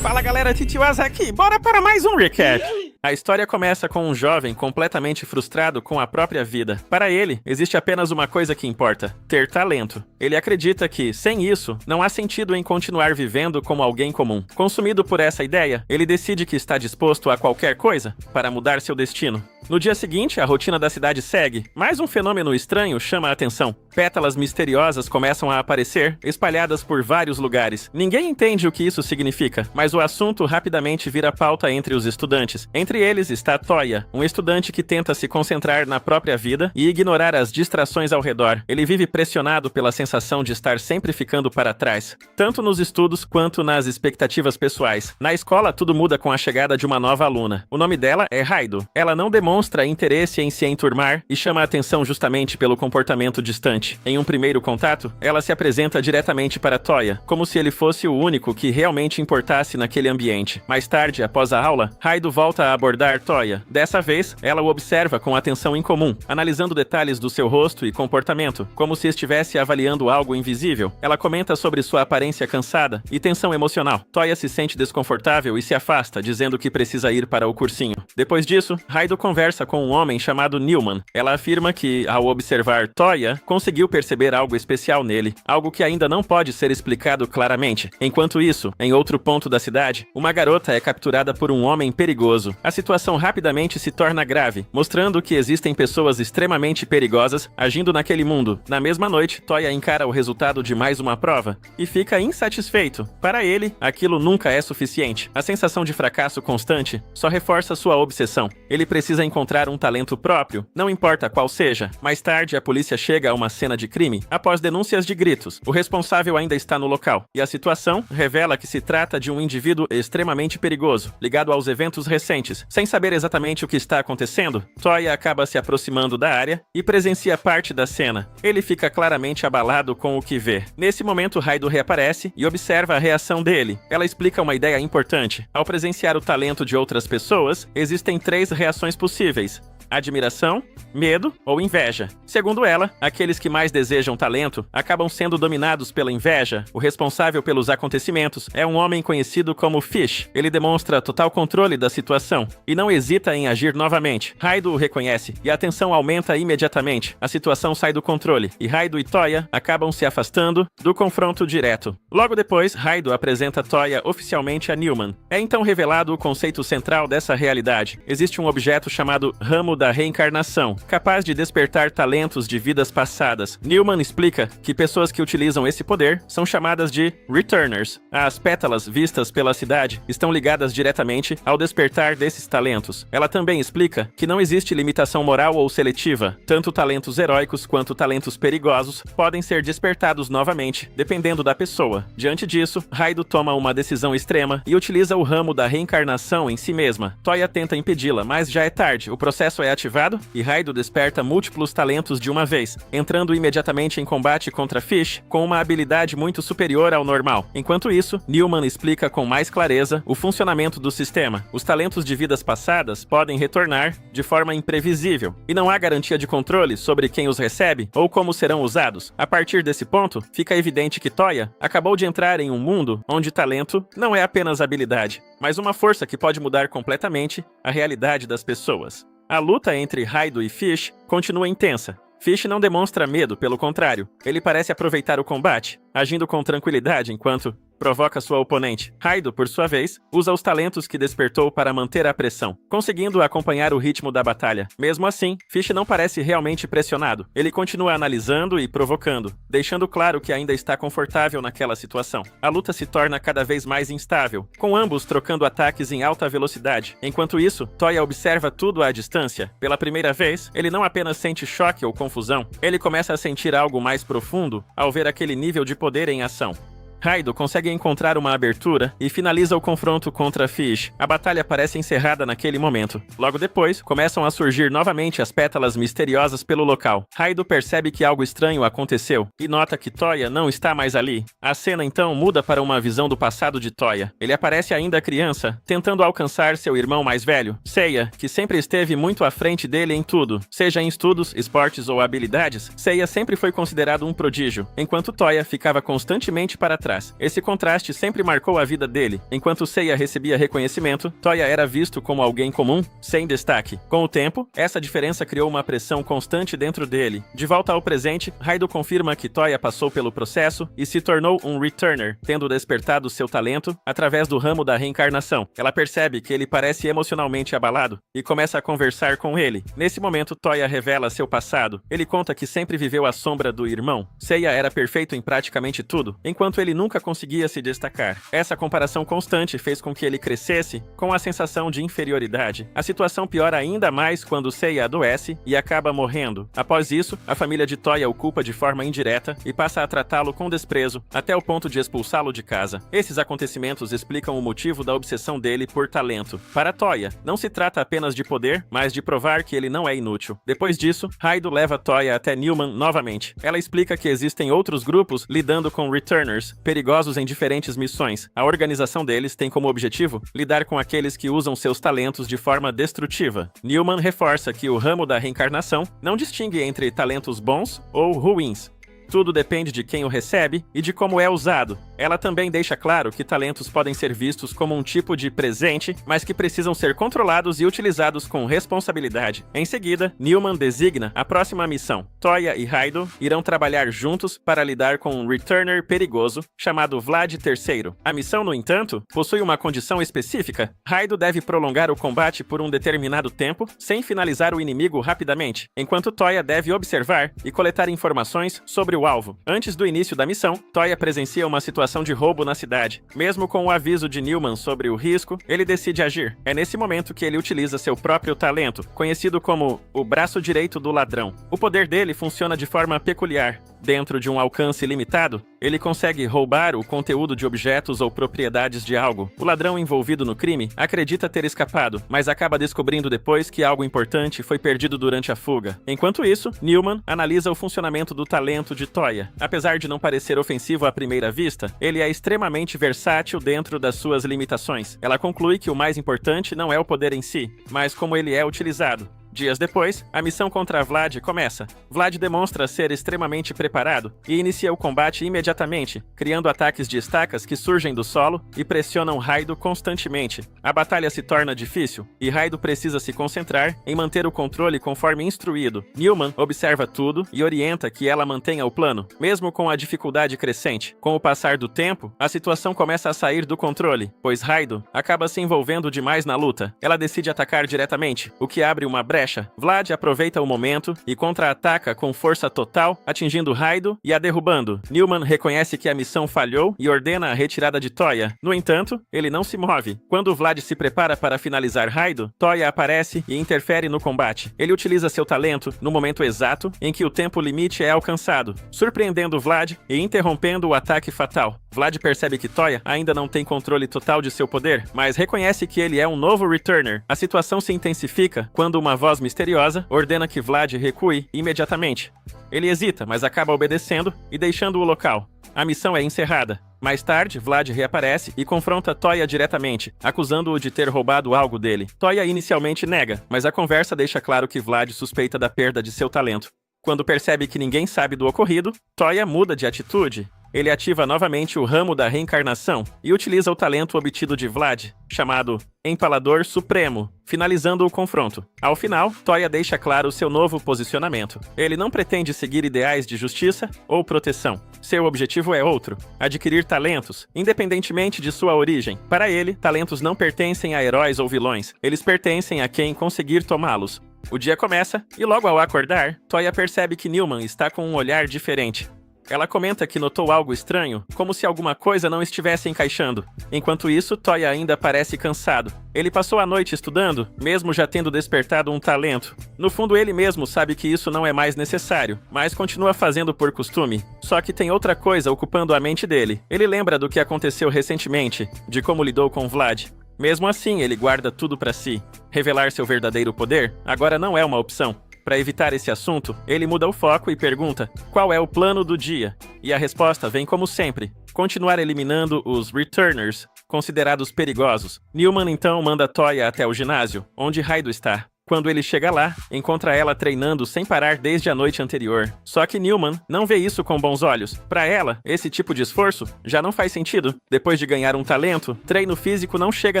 Fala galera, Titiwasa aqui, bora para mais um recap! A história começa com um jovem completamente frustrado com a própria vida. Para ele, existe apenas uma coisa que importa: ter talento. Ele acredita que, sem isso, não há sentido em continuar vivendo como alguém comum. Consumido por essa ideia, ele decide que está disposto a qualquer coisa para mudar seu destino. No dia seguinte, a rotina da cidade segue, mas um fenômeno estranho chama a atenção. Pétalas misteriosas começam a aparecer, espalhadas por vários lugares. Ninguém entende o que isso significa, mas o assunto rapidamente vira pauta entre os estudantes. Entre eles está Toya, um estudante que tenta se concentrar na própria vida e ignorar as distrações ao redor. Ele vive pressionado pela sensação de estar sempre ficando para trás, tanto nos estudos quanto nas expectativas pessoais. Na escola, tudo muda com a chegada de uma nova aluna. O nome dela é Raido. Ela não demonstra interesse em se enturmar e chama a atenção justamente pelo comportamento distante. Em um primeiro contato, ela se apresenta diretamente para Toya, como se ele fosse o único que realmente importasse naquele ambiente. Mais tarde, após a aula, Raido volta a abordar Toya. Dessa vez, ela o observa com atenção incomum, analisando detalhes do seu rosto e comportamento, como se estivesse avaliando algo invisível. Ela comenta sobre sua aparência cansada e tensão emocional. Toya se sente desconfortável e se afasta, dizendo que precisa ir para o cursinho. Depois disso, Raido conversa com um homem chamado Newman. Ela afirma que, ao observar Toya, conseguiu perceber algo especial nele, algo que ainda não pode ser explicado claramente. Enquanto isso, em outro ponto da cidade, uma garota é capturada por um homem perigoso. A situação rapidamente se torna grave, mostrando que existem pessoas extremamente perigosas agindo naquele mundo. Na mesma noite, Toya encara o resultado de mais uma prova e fica insatisfeito. Para ele, aquilo nunca é suficiente. A sensação de fracasso constante só reforça sua obsessão. Ele precisa encontrar um talento próprio, não importa qual seja. Mais tarde, a polícia chega a uma cena de crime após denúncias de gritos. O responsável ainda está no local, e a situação revela que se trata de um indivíduo extremamente perigoso, ligado aos eventos recentes. Sem saber exatamente o que está acontecendo, Toya acaba se aproximando da área e presencia parte da cena. Ele fica claramente abalado com o que vê. Nesse momento, Raido reaparece e observa a reação dele. Ela explica uma ideia importante. Ao presenciar o talento de outras pessoas, existem 3 reações possíveis: admiração, medo ou inveja. Segundo ela, aqueles que mais desejam talento acabam sendo dominados pela inveja. O responsável pelos acontecimentos é um homem conhecido como Fish. Ele demonstra total controle da situação e não hesita em agir novamente. Raido o reconhece e a tensão aumenta imediatamente. A situação sai do controle e Raido e Toya acabam se afastando do confronto direto. Logo depois, Raido apresenta Toya oficialmente a Newman. É então revelado o conceito central dessa realidade. Existe um objeto chamado Ramo da Reencarnação, capaz de despertar talentos de vidas passadas. Newman explica que pessoas que utilizam esse poder são chamadas de Returners. As pétalas vistas pela cidade estão ligadas diretamente ao despertar desses talentos. Ela também explica que não existe limitação moral ou seletiva. Tanto talentos heróicos quanto talentos perigosos podem ser despertados novamente, dependendo da pessoa. Diante disso, Raido toma uma decisão extrema e utiliza o ramo da reencarnação em si mesma. Toya tenta impedi-la, mas já é tarde. O processo é ativado e Raido desperta múltiplos talentos de uma vez, entrando imediatamente em combate contra Fish com uma habilidade muito superior ao normal. Enquanto isso, Newman explica com mais clareza o funcionamento do sistema. Os talentos de vidas passadas podem retornar de forma imprevisível e não há garantia de controle sobre quem os recebe ou como serão usados. A partir desse ponto, fica evidente que Toya acabou de entrar em um mundo onde talento não é apenas habilidade, mas uma força que pode mudar completamente a realidade das pessoas. A luta entre Raido e Fish continua intensa. Fish não demonstra medo, pelo contrário. Ele parece aproveitar o combate, agindo com tranquilidade enquanto provoca sua oponente. Raido, por sua vez, usa os talentos que despertou para manter a pressão, conseguindo acompanhar o ritmo da batalha. Mesmo assim, Fish não parece realmente pressionado. Ele continua analisando e provocando, deixando claro que ainda está confortável naquela situação. A luta se torna cada vez mais instável, com ambos trocando ataques em alta velocidade. Enquanto isso, Toya observa tudo à distância. Pela primeira vez, ele não apenas sente choque ou confusão, ele começa a sentir algo mais profundo ao ver aquele nível de poder em ação. Raido consegue encontrar uma abertura e finaliza o confronto contra Fish. A batalha parece encerrada naquele momento. Logo depois, começam a surgir novamente as pétalas misteriosas pelo local. Raido percebe que algo estranho aconteceu e nota que Toya não está mais ali. A cena então muda para uma visão do passado de Toya. Ele aparece ainda criança, tentando alcançar seu irmão mais velho, Seiya, que sempre esteve muito à frente dele em tudo. Seja em estudos, esportes ou habilidades, Seiya sempre foi considerado um prodígio, enquanto Toya ficava constantemente para trás atrás. Esse contraste sempre marcou a vida dele. Enquanto Seiya recebia reconhecimento, Toya era visto como alguém comum, sem destaque. Com o tempo, essa diferença criou uma pressão constante dentro dele. De volta ao presente, Raido confirma que Toya passou pelo processo e se tornou um Returner, tendo despertado seu talento através do ramo da reencarnação. Ela percebe que ele parece emocionalmente abalado e começa a conversar com ele. Nesse momento, Toya revela seu passado. Ele conta que sempre viveu à sombra do irmão. Seiya era perfeito em praticamente tudo, enquanto ele nunca conseguia se destacar. Essa comparação constante fez com que ele crescesse com a sensação de inferioridade. A situação piora ainda mais quando Seiya adoece e acaba morrendo. Após isso, a família de Toya o culpa de forma indireta e passa a tratá-lo com desprezo, até o ponto de expulsá-lo de casa. Esses acontecimentos explicam o motivo da obsessão dele por talento. Para Toya, não se trata apenas de poder, mas de provar que ele não é inútil. Depois disso, Raido leva Toya até Newman novamente. Ela explica que existem outros grupos lidando com Returners, perigosos em diferentes missões. A organização deles tem como objetivo lidar com aqueles que usam seus talentos de forma destrutiva. Newman reforça que o ramo da reencarnação não distingue entre talentos bons ou ruins. Tudo depende de quem o recebe e de como é usado. Ela também deixa claro que talentos podem ser vistos como um tipo de presente, mas que precisam ser controlados e utilizados com responsabilidade. Em seguida, Newman designa a próxima missão. Toya e Raido irão trabalhar juntos para lidar com um Returner perigoso chamado Vlad III. A missão, no entanto, possui uma condição específica. Raido deve prolongar o combate por um determinado tempo, sem finalizar o inimigo rapidamente, enquanto Toya deve observar e coletar informações sobre o alvo. Antes do início da missão, Toya presencia uma situação de roubo na cidade. Mesmo com o aviso de Newman sobre o risco, ele decide agir. É nesse momento que ele utiliza seu próprio talento, conhecido como o braço direito do ladrão. O poder dele funciona de forma peculiar. Dentro de um alcance limitado, ele consegue roubar o conteúdo de objetos ou propriedades de algo. O ladrão envolvido no crime acredita ter escapado, mas acaba descobrindo depois que algo importante foi perdido durante a fuga. Enquanto isso, Newman analisa o funcionamento do talento de Toya. Apesar de não parecer ofensivo à primeira vista, ele é extremamente versátil dentro das suas limitações. Ela conclui que o mais importante não é o poder em si, mas como ele é utilizado. Dias depois, a missão contra Vlad começa. Vlad demonstra ser extremamente preparado e inicia o combate imediatamente, criando ataques de estacas que surgem do solo e pressionam Raido constantemente. A batalha se torna difícil e Raido precisa se concentrar em manter o controle conforme instruído. Newman observa tudo e orienta que ela mantenha o plano, mesmo com a dificuldade crescente. Com o passar do tempo, a situação começa a sair do controle, pois Raido acaba se envolvendo demais na luta. Ela decide atacar diretamente, o que abre uma brecha. Vlad aproveita o momento e contra-ataca com força total, atingindo Raido e a derrubando. Newman reconhece que a missão falhou e ordena a retirada de Toya. No entanto, ele não se move. Quando Vlad se prepara para finalizar Raido, Toya aparece e interfere no combate. Ele utiliza seu talento no momento exato em que o tempo limite é alcançado, surpreendendo Vlad e interrompendo o ataque fatal. Vlad percebe que Toya ainda não tem controle total de seu poder, mas reconhece que ele é um novo Returner. A situação se intensifica quando uma voz misteriosa ordena que Vlad recue imediatamente. Ele hesita, mas acaba obedecendo e deixando o local. A missão é encerrada. Mais tarde, Vlad reaparece e confronta Toya diretamente, acusando-o de ter roubado algo dele. Toya inicialmente nega, mas a conversa deixa claro que Vlad suspeita da perda de seu talento. Quando percebe que ninguém sabe do ocorrido, Toya muda de atitude. Ele ativa novamente o ramo da reencarnação e utiliza o talento obtido de Vlad, chamado Empalador Supremo, finalizando o confronto. Ao final, Toya deixa claro seu novo posicionamento. Ele não pretende seguir ideais de justiça ou proteção. Seu objetivo é outro: adquirir talentos, independentemente de sua origem. Para ele, talentos não pertencem a heróis ou vilões, eles pertencem a quem conseguir tomá-los. O dia começa e logo ao acordar, Toya percebe que Newman está com um olhar diferente. Ela comenta que notou algo estranho, como se alguma coisa não estivesse encaixando. Enquanto isso, Toya ainda parece cansado. Ele passou a noite estudando, mesmo já tendo despertado um talento. No fundo, ele mesmo sabe que isso não é mais necessário, mas continua fazendo por costume. Só que tem outra coisa ocupando a mente dele. Ele lembra do que aconteceu recentemente, de como lidou com Vlad. Mesmo assim, ele guarda tudo pra si. Revelar seu verdadeiro poder agora não é uma opção. Para evitar esse assunto, ele muda o foco e pergunta qual é o plano do dia. E a resposta vem como sempre: continuar eliminando os Returners, considerados perigosos. Newman então manda Toya até o ginásio, onde Raido está. Quando ele chega lá, encontra ela treinando sem parar desde a noite anterior. Só que Newman não vê isso com bons olhos. Para ela, esse tipo de esforço já não faz sentido. Depois de ganhar um talento, treino físico não chega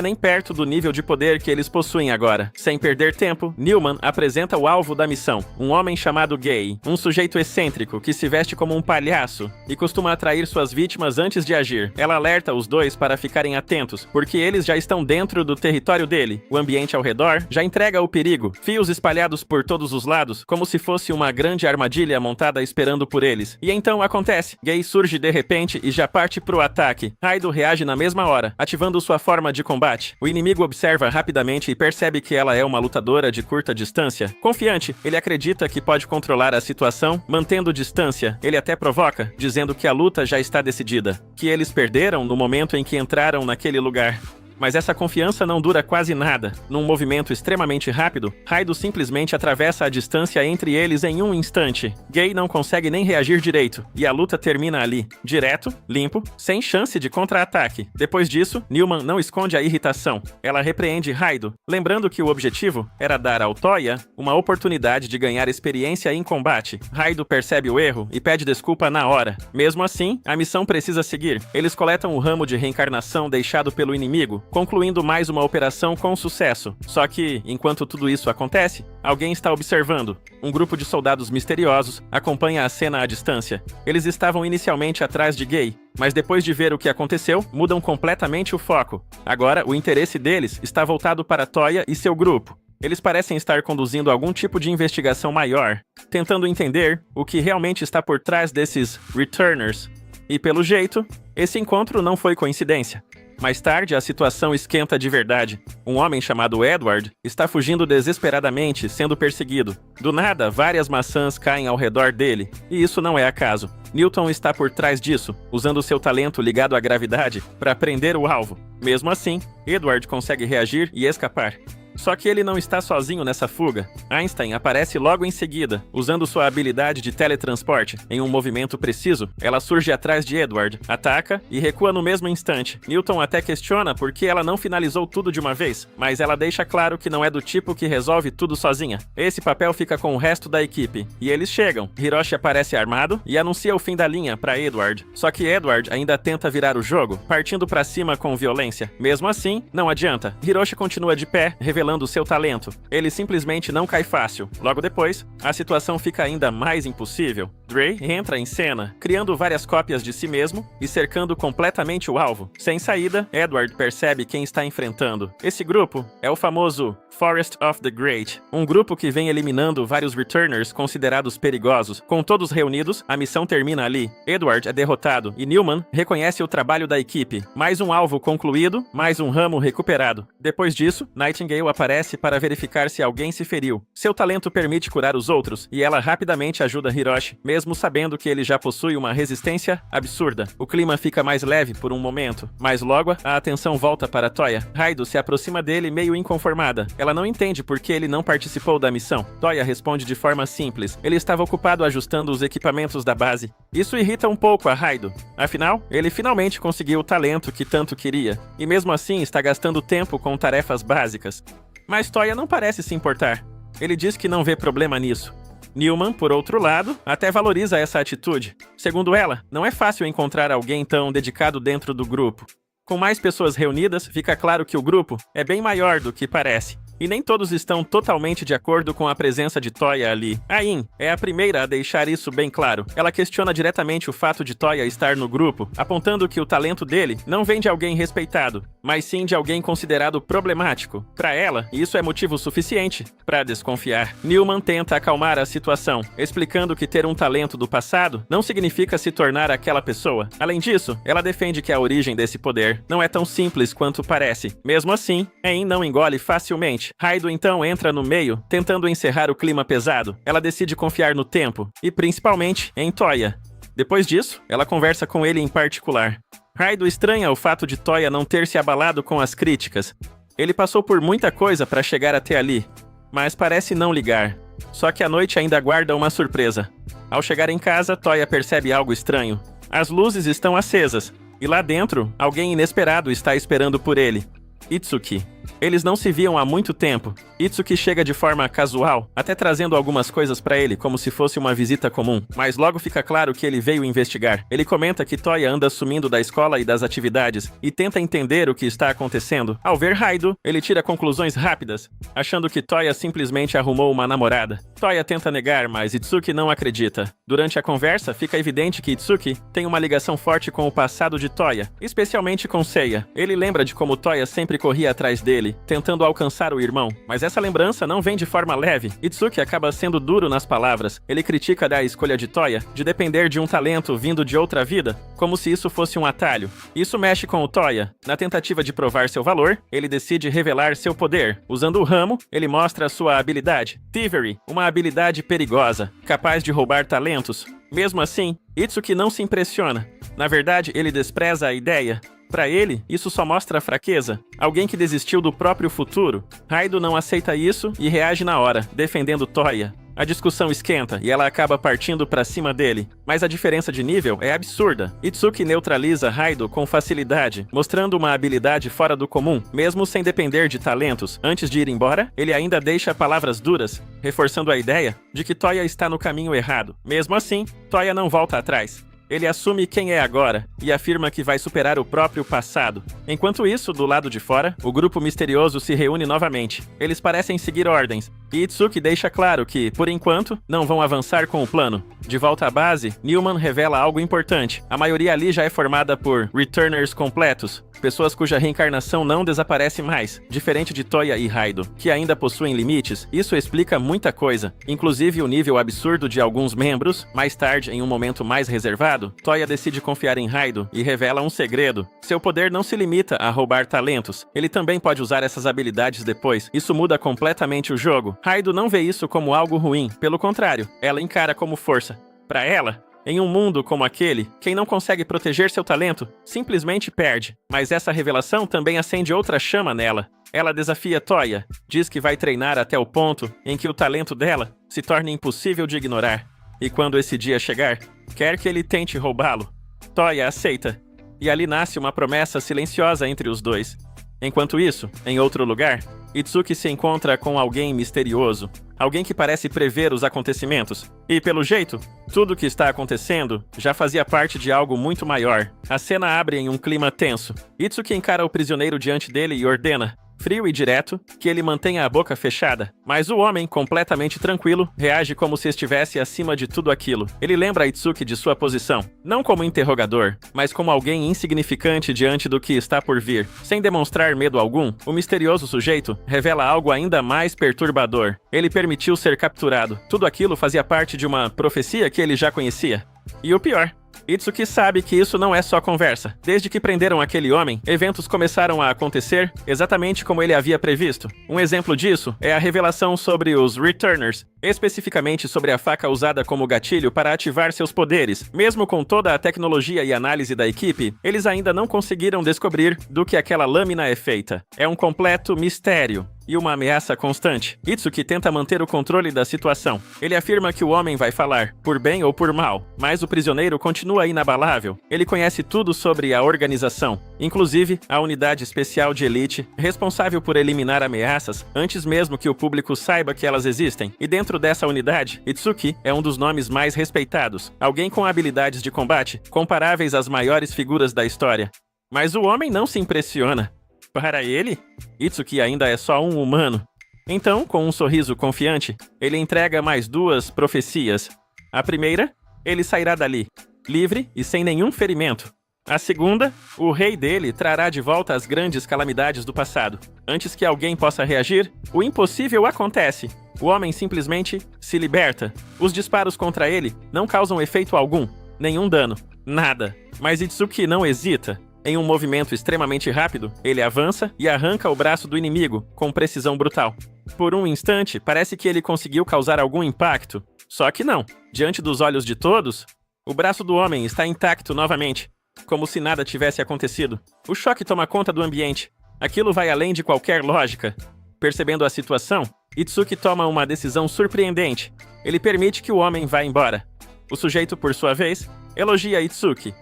nem perto do nível de poder que eles possuem agora. Sem perder tempo, Newman apresenta o alvo da missão, um homem chamado Gay, um sujeito excêntrico que se veste como um palhaço e costuma atrair suas vítimas antes de agir. Ela alerta os dois para ficarem atentos, porque eles já estão dentro do território dele. O ambiente ao redor já entrega o perigo. Fios espalhados por todos os lados, como se fosse uma grande armadilha montada esperando por eles. E então acontece. Gay surge de repente e já parte pro ataque. Raido reage na mesma hora, ativando sua forma de combate. O inimigo observa rapidamente e percebe que ela é uma lutadora de curta distância. Confiante, ele acredita que pode controlar a situação, mantendo distância. Ele até provoca, dizendo que a luta já está decidida, que eles perderam no momento em que entraram naquele lugar. Mas essa confiança não dura quase nada. Num movimento extremamente rápido, Raido simplesmente atravessa a distância entre eles em um instante. Gay não consegue nem reagir direito, e a luta termina ali, direto, limpo, sem chance de contra-ataque. Depois disso, Newman não esconde a irritação. Ela repreende Raido, lembrando que o objetivo era dar ao Toya uma oportunidade de ganhar experiência em combate. Raido percebe o erro e pede desculpa na hora. Mesmo assim, a missão precisa seguir. Eles coletam o ramo de reencarnação deixado pelo inimigo, concluindo mais uma operação com sucesso. Só que, enquanto tudo isso acontece, alguém está observando. Um grupo de soldados misteriosos acompanha a cena à distância. Eles estavam inicialmente atrás de Gay, mas depois de ver o que aconteceu, mudam completamente o foco. Agora, o interesse deles está voltado para Toya e seu grupo. Eles parecem estar conduzindo algum tipo de investigação maior, tentando entender o que realmente está por trás desses Returners. E pelo jeito, esse encontro não foi coincidência. Mais tarde, a situação esquenta de verdade. Um homem chamado Edward está fugindo desesperadamente, sendo perseguido. Do nada, várias maçãs caem ao redor dele, e isso não é acaso. Newton está por trás disso, usando seu talento ligado à gravidade para prender o alvo. Mesmo assim, Edward consegue reagir e escapar. Só que ele não está sozinho nessa fuga. Einstein aparece logo em seguida, usando sua habilidade de teletransporte. Em um movimento preciso, ela surge atrás de Edward, ataca e recua no mesmo instante. Newton até questiona por que ela não finalizou tudo de uma vez, mas ela deixa claro que não é do tipo que resolve tudo sozinha. Esse papel fica com o resto da equipe, e eles chegam. Hiroshi aparece armado e anuncia o fim da linha para Edward. Só que Edward ainda tenta virar o jogo, partindo para cima com violência. Mesmo assim, não adianta. Hiroshi continua de pé, revelando seu talento. Ele simplesmente não cai fácil. Logo depois, a situação fica ainda mais impossível. Dre entra em cena, criando várias cópias de si mesmo e cercando completamente o alvo. Sem saída, Edward percebe quem está enfrentando. Esse grupo é o famoso Forest of the Great, um grupo que vem eliminando vários Returners considerados perigosos. Com todos reunidos, a missão termina ali. Edward é derrotado e Newman reconhece o trabalho da equipe. Mais um alvo concluído, mais um ramo recuperado. Depois disso, Nightingale aparece para verificar se alguém se feriu. Seu talento permite curar os outros, e ela rapidamente ajuda Hiroshi, mesmo sabendo que ele já possui uma resistência absurda. O clima fica mais leve por um momento, mas logo a atenção volta para Toya. Raido se aproxima dele meio inconformada. Ela não entende por que ele não participou da missão. Toya responde de forma simples. Ele estava ocupado ajustando os equipamentos da base. Isso irrita um pouco a Raido. Afinal, ele finalmente conseguiu o talento que tanto queria, e mesmo assim está gastando tempo com tarefas básicas. Mas Toya não parece se importar. Ele diz que não vê problema nisso. Newman, por outro lado, até valoriza essa atitude. Segundo ela, não é fácil encontrar alguém tão dedicado dentro do grupo. Com mais pessoas reunidas, fica claro que o grupo é bem maior do que parece. E nem todos estão totalmente de acordo com a presença de Toya ali. Ain é a primeira a deixar isso bem claro. Ela questiona diretamente o fato de Toya estar no grupo, apontando que o talento dele não vem de alguém respeitado, mas sim de alguém considerado problemático. Para ela, isso é motivo suficiente para desconfiar. Newman tenta acalmar a situação, explicando que ter um talento do passado não significa se tornar aquela pessoa. Além disso, ela defende que a origem desse poder não é tão simples quanto parece. Mesmo assim, Ain não engole facilmente. Raido então entra no meio, tentando encerrar o clima pesado. Ela decide confiar no tempo, e principalmente em Toya. Depois disso, ela conversa com ele em particular. Raido estranha o fato de Toya não ter se abalado com as críticas. Ele passou por muita coisa para chegar até ali, mas parece não ligar. Só que a noite ainda guarda uma surpresa. Ao chegar em casa, Toya percebe algo estranho. As luzes estão acesas, e lá dentro, alguém inesperado está esperando por ele. Itsuki. Eles não se viam há muito tempo. Itsuki chega de forma casual, até trazendo algumas coisas pra ele como se fosse uma visita comum, mas logo fica claro que ele veio investigar. Ele comenta que Toya anda sumindo da escola e das atividades e tenta entender o que está acontecendo. Ao ver Raido, ele tira conclusões rápidas, achando que Toya simplesmente arrumou uma namorada. Toya tenta negar, mas Itsuki não acredita. Durante a conversa, fica evidente que Itsuki tem uma ligação forte com o passado de Toya, especialmente com Seiya. Ele lembra de como Toya sempre corria atrás dele, tentando alcançar o irmão, mas essa lembrança não vem de forma leve. Itsuki acaba sendo duro nas palavras. Ele critica a escolha de Toya de depender de um talento vindo de outra vida, como se isso fosse um atalho. Isso mexe com o Toya. Na tentativa de provar seu valor, ele decide revelar seu poder. Usando o ramo, ele mostra sua habilidade, Thievery, uma habilidade perigosa, capaz de roubar talentos. Mesmo assim, Itsuki não se impressiona. Na verdade, ele despreza a ideia. Para ele, isso só mostra fraqueza, alguém que desistiu do próprio futuro. Raido não aceita isso e reage na hora, defendendo Toya. A discussão esquenta e ela acaba partindo pra cima dele, mas a diferença de nível é absurda. Itsuki neutraliza Raido com facilidade, mostrando uma habilidade fora do comum, mesmo sem depender de talentos. Antes de ir embora, ele ainda deixa palavras duras, reforçando a ideia de que Toya está no caminho errado. Mesmo assim, Toya não volta atrás. Ele assume quem é agora e afirma que vai superar o próprio passado. Enquanto isso, do lado de fora, o grupo misterioso se reúne novamente. Eles parecem seguir ordens, e Itsuki deixa claro que, por enquanto, não vão avançar com o plano. De volta à base, Newman revela algo importante. A maioria ali já é formada por Returners completos, pessoas cuja reencarnação não desaparece mais, diferente de Toya e Raido, que ainda possuem limites. Isso explica muita coisa, inclusive o nível absurdo de alguns membros. Mais tarde, em um momento mais reservado, Toya decide confiar em Raido e revela um segredo. Seu poder não se limita a roubar talentos, ele também pode usar essas habilidades depois. Isso muda completamente o jogo. Raido não vê isso como algo ruim, pelo contrário, ela encara como força. Para ela, em um mundo como aquele, quem não consegue proteger seu talento simplesmente perde. Mas essa revelação também acende outra chama nela. Ela desafia Toya, diz que vai treinar até o ponto em que o talento dela se torne impossível de ignorar. E quando esse dia chegar, quer que ele tente roubá-lo. Toya aceita, e ali nasce uma promessa silenciosa entre os dois. Enquanto isso, em outro lugar, Itsuki se encontra com alguém misterioso. Alguém que parece prever os acontecimentos. E, pelo jeito, tudo o que está acontecendo já fazia parte de algo muito maior. A cena abre em um clima tenso. Itsuki encara o prisioneiro diante dele e ordena, frio e direto, que ele mantenha a boca fechada. Mas o homem, completamente tranquilo, reage como se estivesse acima de tudo aquilo. Ele lembra Itsuki de sua posição, não como interrogador, mas como alguém insignificante diante do que está por vir. Sem demonstrar medo algum, o misterioso sujeito revela algo ainda mais perturbador. Ele permitiu ser capturado. Tudo aquilo fazia parte de uma profecia que ele já conhecia. E o pior, Itsuki sabe que isso não é só conversa. Desde que prenderam aquele homem, eventos começaram a acontecer exatamente como ele havia previsto. Um exemplo disso é a revelação sobre os Returners, especificamente sobre a faca usada como gatilho para ativar seus poderes. Mesmo com toda a tecnologia e análise da equipe, eles ainda não conseguiram descobrir do que aquela lâmina é feita. É um completo mistério e uma ameaça constante. Itsuki tenta manter o controle da situação. Ele afirma que o homem vai falar, por bem ou por mal, mas o prisioneiro continua inabalável. Ele conhece tudo sobre a organização, inclusive a unidade especial de elite, responsável por eliminar ameaças antes mesmo que o público saiba que elas existem. E dentro dessa unidade, Itsuki é um dos nomes mais respeitados, alguém com habilidades de combate comparáveis às maiores figuras da história. Mas o homem não se impressiona. Para ele, Itsuki ainda é só um humano. Então, com um sorriso confiante, ele entrega mais duas profecias. A primeira, ele sairá dali, livre e sem nenhum ferimento. A segunda, o rei dele trará de volta as grandes calamidades do passado. Antes que alguém possa reagir, o impossível acontece. O homem simplesmente se liberta. Os disparos contra ele não causam efeito algum, nenhum dano, nada. Mas Itsuki não hesita. Em um movimento extremamente rápido, ele avança e arranca o braço do inimigo, com precisão brutal. Por um instante, parece que ele conseguiu causar algum impacto. Só que não. Diante dos olhos de todos, o braço do homem está intacto novamente, como se nada tivesse acontecido. O choque toma conta do ambiente. Aquilo vai além de qualquer lógica. Percebendo a situação, Itsuki toma uma decisão surpreendente. Ele permite que o homem vá embora. O sujeito, por sua vez, elogia Itsuki.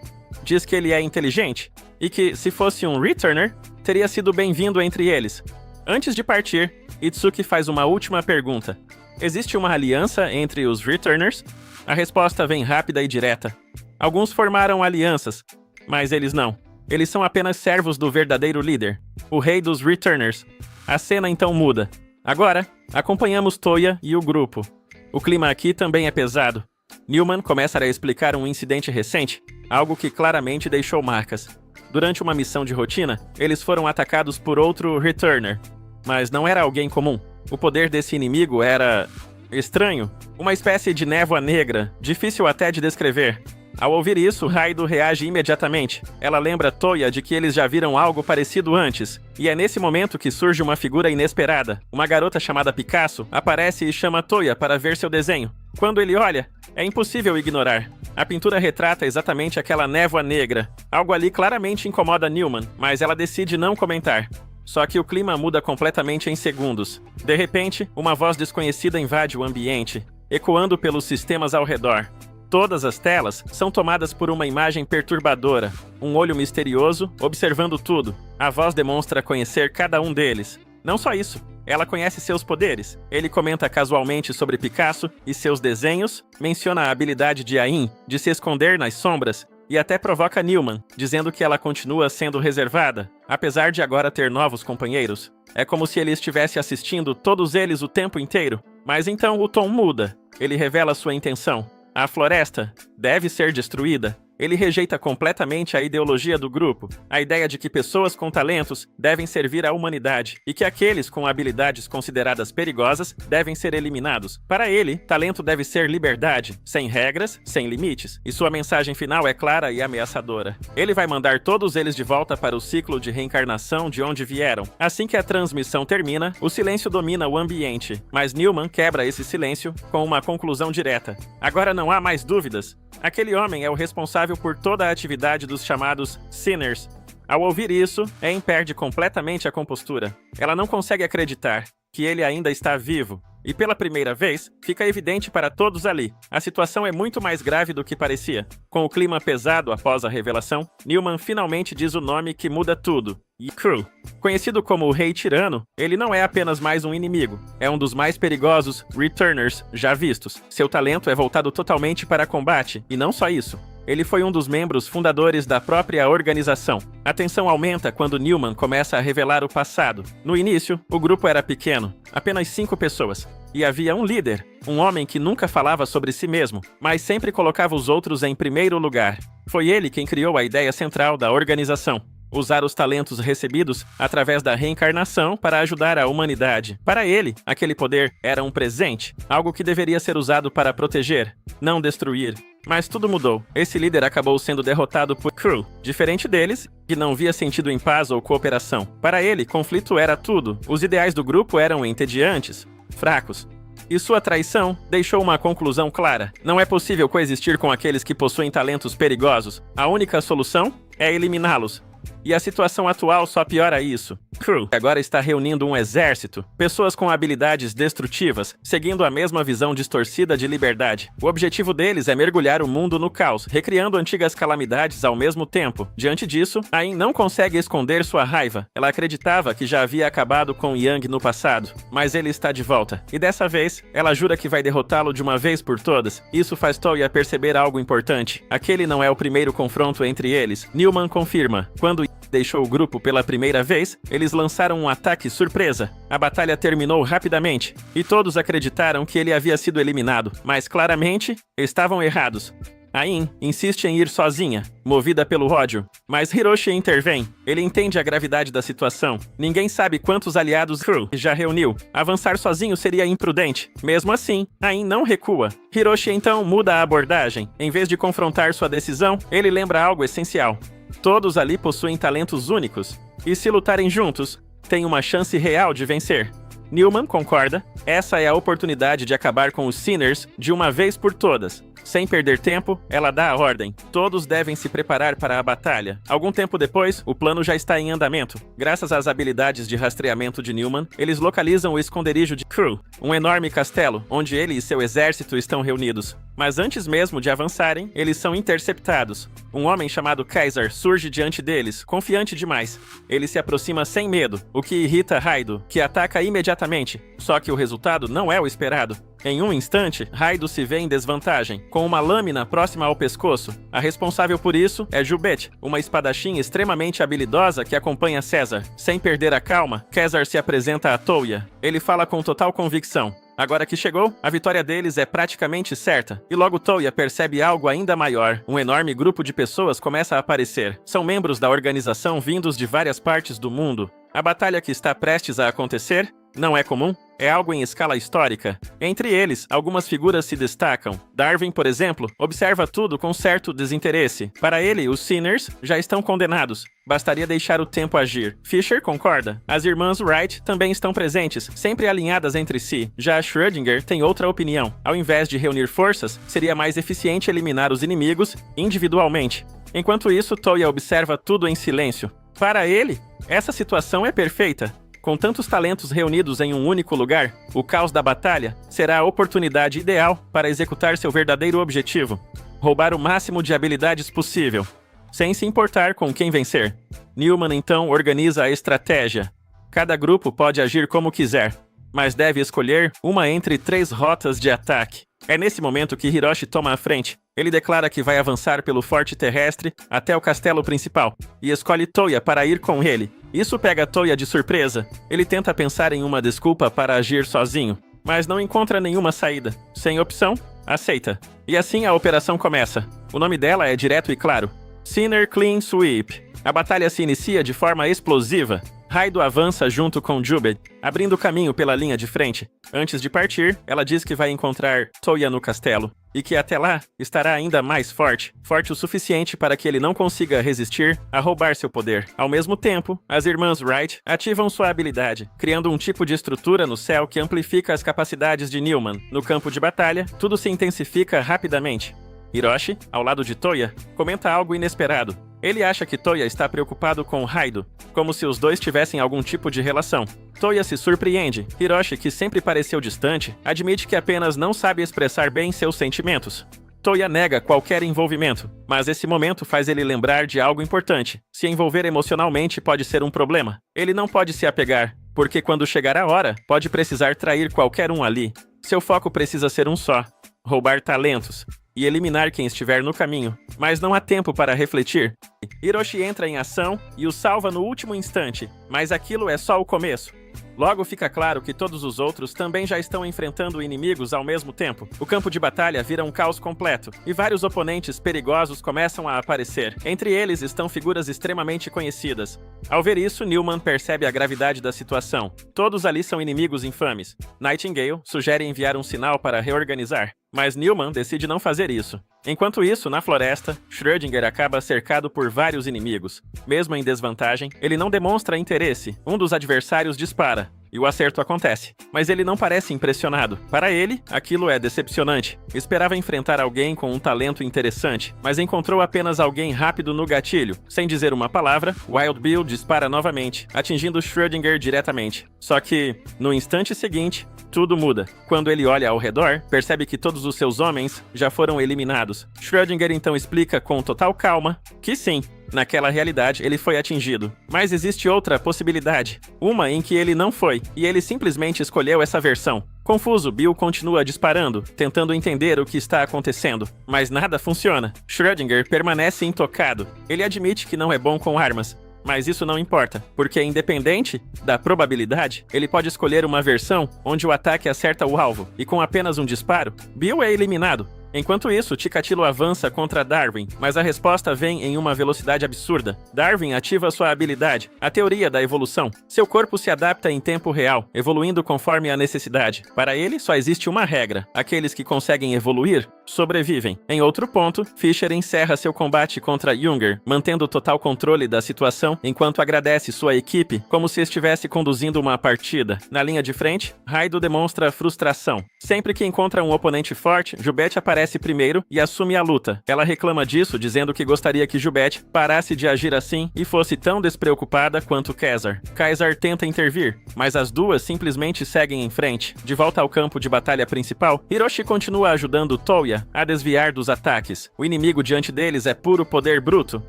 Diz que ele é inteligente e que, se fosse um Returner, teria sido bem-vindo entre eles. Antes de partir, Itsuki faz uma última pergunta. Existe uma aliança entre os Returners? A resposta vem rápida e direta. Alguns formaram alianças, mas eles não. Eles são apenas servos do verdadeiro líder, o rei dos Returners. A cena então muda. Agora, acompanhamos Toya e o grupo. O clima aqui também é pesado. Newman começa a explicar um incidente recente, algo que claramente deixou marcas. Durante uma missão de rotina, eles foram atacados por outro Returner. Mas não era alguém comum. O poder desse inimigo era... estranho. Uma espécie de névoa negra, difícil até de descrever. Ao ouvir isso, Raido reage imediatamente. Ela lembra Toya de que eles já viram algo parecido antes. E é nesse momento que surge uma figura inesperada. Uma garota chamada Picasso aparece e chama Toya para ver seu desenho. Quando ele olha, é impossível ignorar. A pintura retrata exatamente aquela névoa negra. Algo ali claramente incomoda Newman, mas ela decide não comentar. Só que o clima muda completamente em segundos. De repente, uma voz desconhecida invade o ambiente, ecoando pelos sistemas ao redor. Todas as telas são tomadas por uma imagem perturbadora, um olho misterioso observando tudo. A voz demonstra conhecer cada um deles. Não só isso, ela conhece seus poderes. Ele comenta casualmente sobre Picasso e seus desenhos, menciona a habilidade de Ain de se esconder nas sombras e até provoca Newman, dizendo que ela continua sendo reservada, apesar de agora ter novos companheiros. É como se ele estivesse assistindo todos eles o tempo inteiro. Mas então o tom muda. Ele revela sua intenção. A floresta deve ser destruída. Ele rejeita completamente a ideologia do grupo, a ideia de que pessoas com talentos devem servir à humanidade e que aqueles com habilidades consideradas perigosas devem ser eliminados. Para ele, talento deve ser liberdade, sem regras, sem limites, e sua mensagem final é clara e ameaçadora. Ele vai mandar todos eles de volta para o ciclo de reencarnação de onde vieram. Assim que a transmissão termina, o silêncio domina o ambiente, mas Newman quebra esse silêncio com uma conclusão direta. Agora não há mais dúvidas. Aquele homem é o responsável por toda a atividade dos chamados Sinners. Ao ouvir isso, Anne perde completamente a compostura. Ela não consegue acreditar que ele ainda está vivo. E pela primeira vez, fica evidente para todos ali. A situação é muito mais grave do que parecia. Com o clima pesado após a revelação, Newman finalmente diz o nome que muda tudo. Crew. Conhecido como o Rei Tirano, ele não é apenas mais um inimigo. É um dos mais perigosos Returners já vistos. Seu talento é voltado totalmente para combate, e não só isso. Ele foi um dos membros fundadores da própria organização. A tensão aumenta quando Newman começa a revelar o passado. No início, o grupo era pequeno, apenas 5 pessoas. E havia um líder, um homem que nunca falava sobre si mesmo, mas sempre colocava os outros em primeiro lugar. Foi ele quem criou a ideia central da organização. Usar os talentos recebidos através da reencarnação para ajudar a humanidade. Para ele, aquele poder era um presente, algo que deveria ser usado para proteger, não destruir. Mas tudo mudou. Esse líder acabou sendo derrotado por Crew. Diferente deles, que não via sentido em paz ou cooperação. Para ele, conflito era tudo. Os ideais do grupo eram entediantes, fracos. E sua traição deixou uma conclusão clara. Não é possível coexistir com aqueles que possuem talentos perigosos. A única solução é eliminá-los. E a situação atual só piora isso. Crew agora está reunindo um exército, pessoas com habilidades destrutivas, seguindo a mesma visão distorcida de liberdade. O objetivo deles é mergulhar o mundo no caos, recriando antigas calamidades ao mesmo tempo. Diante disso, Ain não consegue esconder sua raiva. Ela acreditava que já havia acabado com Yang no passado, mas ele está de volta. E dessa vez, ela jura que vai derrotá-lo de uma vez por todas. Isso faz Toya perceber algo importante. Aquele não é o primeiro confronto entre eles. Newman confirma. Quando deixou o grupo pela primeira vez, eles lançaram um ataque surpresa. A batalha terminou rapidamente, e todos acreditaram que ele havia sido eliminado, mas claramente estavam errados. Ain insiste em ir sozinha, movida pelo ódio, mas Hiroshi intervém. Ele entende a gravidade da situação. Ninguém sabe quantos aliados Crew já reuniu. Avançar sozinho seria imprudente. Mesmo assim, Ain não recua. Hiroshi então muda a abordagem. Em vez de confrontar sua decisão, ele lembra algo essencial. Todos ali possuem talentos únicos, e se lutarem juntos, têm uma chance real de vencer. Newman concorda, essa é a oportunidade de acabar com os Sinners de uma vez por todas. Sem perder tempo, ela dá a ordem. Todos devem se preparar para a batalha. Algum tempo depois, o plano já está em andamento. Graças às habilidades de rastreamento de Newman, eles localizam o esconderijo de Crew, um enorme castelo, onde ele e seu exército estão reunidos. Mas antes mesmo de avançarem, eles são interceptados. Um homem chamado Kaiser surge diante deles, confiante demais. Ele se aproxima sem medo, o que irrita Raido, que ataca imediatamente. Só que o resultado não é o esperado. Em um instante, Raido se vê em desvantagem, com uma lâmina próxima ao pescoço. A responsável por isso é Jubete, uma espadachim extremamente habilidosa que acompanha César. Sem perder a calma, César se apresenta a Toya. Ele fala com total convicção. Agora que chegou, a vitória deles é praticamente certa. E logo Toya percebe algo ainda maior. Um enorme grupo de pessoas começa a aparecer. São membros da organização vindos de várias partes do mundo. A batalha que está prestes a acontecer não é comum, é algo em escala histórica. Entre eles, algumas figuras se destacam. Darwin, por exemplo, observa tudo com certo desinteresse. Para ele, os Sinners já estão condenados. Bastaria deixar o tempo agir. Fisher concorda. As irmãs Wright também estão presentes, sempre alinhadas entre si. Já Schrödinger tem outra opinião. Ao invés de reunir forças, seria mais eficiente eliminar os inimigos individualmente. Enquanto isso, Toya observa tudo em silêncio. Para ele, essa situação é perfeita. Com tantos talentos reunidos em um único lugar, o caos da batalha será a oportunidade ideal para executar seu verdadeiro objetivo: roubar o máximo de habilidades possível, sem se importar com quem vencer. Newman então organiza a estratégia. Cada grupo pode agir como quiser, mas deve escolher uma entre 3 rotas de ataque. É nesse momento que Hiroshi toma a frente. Ele declara que vai avançar pelo forte terrestre até o castelo principal e escolhe Toya para ir com ele. Isso pega Toya de surpresa. Ele tenta pensar em uma desculpa para agir sozinho, mas não encontra nenhuma saída. Sem opção, aceita. E assim a operação começa. O nome dela é direto e claro: Sinner Clean Sweep. A batalha se inicia de forma explosiva. Raido avança junto com Jubete, abrindo caminho pela linha de frente. Antes de partir, ela diz que vai encontrar Toya no castelo, e que até lá estará ainda mais forte o suficiente para que ele não consiga resistir a roubar seu poder. Ao mesmo tempo, as irmãs Wright ativam sua habilidade, criando um tipo de estrutura no céu que amplifica as capacidades de Newman. No campo de batalha, tudo se intensifica rapidamente. Hiroshi, ao lado de Toya, comenta algo inesperado. Ele acha que Toya está preocupado com Raido, como se os dois tivessem algum tipo de relação. Toya se surpreende. Hiroshi, que sempre pareceu distante, admite que apenas não sabe expressar bem seus sentimentos. Toya nega qualquer envolvimento, mas esse momento faz ele lembrar de algo importante. Se envolver emocionalmente pode ser um problema. Ele não pode se apegar, porque quando chegar a hora, pode precisar trair qualquer um ali. Seu foco precisa ser um só: roubar talentos e eliminar quem estiver no caminho. Mas não há tempo para refletir. Hiroshi entra em ação e o salva no último instante, mas aquilo é só o começo. Logo fica claro que todos os outros também já estão enfrentando inimigos ao mesmo tempo. O campo de batalha vira um caos completo, e vários oponentes perigosos começam a aparecer. Entre eles estão figuras extremamente conhecidas. Ao ver isso, Newman percebe a gravidade da situação. Todos ali são inimigos infames. Nightingale sugere enviar um sinal para reorganizar, mas Newman decide não fazer isso. Enquanto isso, na floresta, Schrödinger acaba cercado por vários inimigos. Mesmo em desvantagem, ele não demonstra interesse. Um dos adversários dispara, e o acerto acontece. Mas ele não parece impressionado. Para ele, aquilo é decepcionante. Esperava enfrentar alguém com um talento interessante, mas encontrou apenas alguém rápido no gatilho. Sem dizer uma palavra, Wild Bill dispara novamente, atingindo Schrödinger diretamente. Só que, no instante seguinte, tudo muda. Quando ele olha ao redor, percebe que todos os seus homens já foram eliminados. Schrödinger então explica com total calma que sim, naquela realidade ele foi atingido. Mas existe outra possibilidade. Uma em que ele não foi, e ele simplesmente escolheu essa versão. Confuso, Bill continua disparando, tentando entender o que está acontecendo. Mas nada funciona. Schrödinger permanece intocado. Ele admite que não é bom com armas, mas isso não importa, porque independente da probabilidade, ele pode escolher uma versão onde o ataque acerta o alvo, e com apenas um disparo, Bill é eliminado. Enquanto isso, Chikatilo avança contra Darwin, mas a resposta vem em uma velocidade absurda. Darwin ativa sua habilidade, a teoria da evolução. Seu corpo se adapta em tempo real, evoluindo conforme a necessidade. Para ele, só existe uma regra: aqueles que conseguem evoluir sobrevivem. Em outro ponto, Fisher encerra seu combate contra Junger, mantendo total controle da situação enquanto agradece sua equipe como se estivesse conduzindo uma partida. Na linha de frente, Raido demonstra frustração. Sempre que encontra um oponente forte, Jubete aparece aparece primeiro e assume a luta. Ela reclama disso, dizendo que gostaria que Jubeth parasse de agir assim e fosse tão despreocupada quanto Caesar. Caesar tenta intervir, mas as duas simplesmente seguem em frente. De volta ao campo de batalha principal, Hiroshi continua ajudando Toya a desviar dos ataques. O inimigo diante deles é puro poder bruto,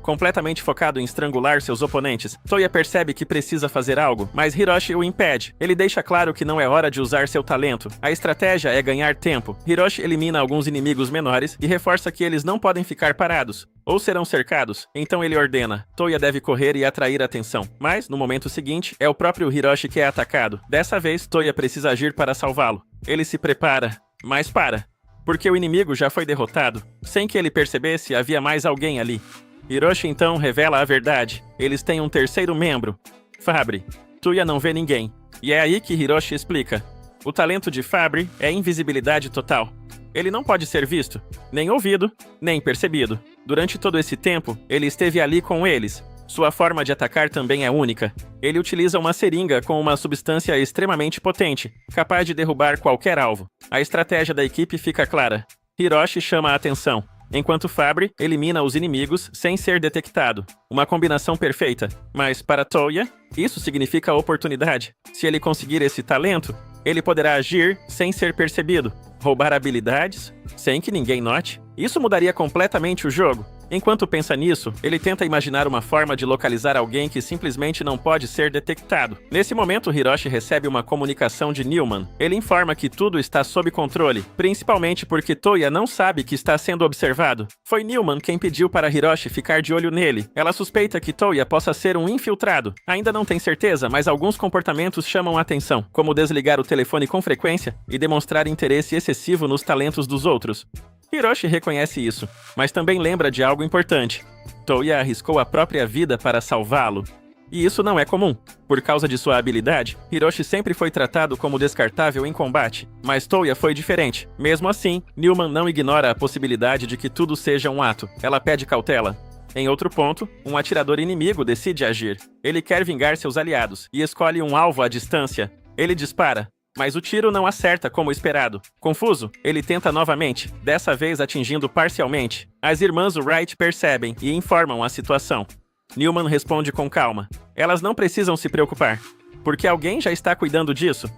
completamente focado em estrangular seus oponentes. Toya percebe que precisa fazer algo, mas Hiroshi o impede. Ele deixa claro que não é hora de usar seu talento. A estratégia é ganhar tempo. Hiroshi elimina alguns inimigos menores e reforça que eles não podem ficar parados ou serão cercados. Então ele ordena: Toya deve correr e atrair atenção. Mas, no momento seguinte, é o próprio Hiroshi que é atacado. Dessa vez, Toya precisa agir para salvá-lo. Ele se prepara, mas para, porque o inimigo já foi derrotado. Sem que ele percebesse, havia mais alguém ali. Hiroshi então revela a verdade. Eles têm um terceiro membro, Fabry. Toya não vê ninguém. E é aí que Hiroshi explica: o talento de Fabry é invisibilidade total. Ele não pode ser visto, nem ouvido, nem percebido. Durante todo esse tempo, ele esteve ali com eles. Sua forma de atacar também é única. Ele utiliza uma seringa com uma substância extremamente potente, capaz de derrubar qualquer alvo. A estratégia da equipe fica clara. Hiroshi chama a atenção, enquanto Fabry elimina os inimigos sem ser detectado. Uma combinação perfeita. Mas para Toya, isso significa oportunidade. Se ele conseguir esse talento, ele poderá agir sem ser percebido, roubar habilidades sem que ninguém note. Isso mudaria completamente o jogo. Enquanto pensa nisso, ele tenta imaginar uma forma de localizar alguém que simplesmente não pode ser detectado. Nesse momento, Hiroshi recebe uma comunicação de Newman. Ele informa que tudo está sob controle, principalmente porque Toya não sabe que está sendo observado. Foi Newman quem pediu para Hiroshi ficar de olho nele. Ela suspeita que Toya possa ser um infiltrado. Ainda não tem certeza, mas alguns comportamentos chamam a atenção, como desligar o telefone com frequência e demonstrar interesse excessivo nos talentos dos outros. Hiroshi reconhece isso, mas também lembra de algo importante. Toya arriscou a própria vida para salvá-lo. E isso não é comum. Por causa de sua habilidade, Hiroshi sempre foi tratado como descartável em combate, mas Toya foi diferente. Mesmo assim, Newman não ignora a possibilidade de que tudo seja um ato. Ela pede cautela. Em outro ponto, um atirador inimigo decide agir. Ele quer vingar seus aliados e escolhe um alvo à distância. Ele dispara, mas o tiro não acerta como esperado. Confuso, ele tenta novamente, dessa vez atingindo parcialmente. As irmãs Wright percebem e informam a situação. Newman responde com calma. Elas não precisam se preocupar, porque alguém já está cuidando disso.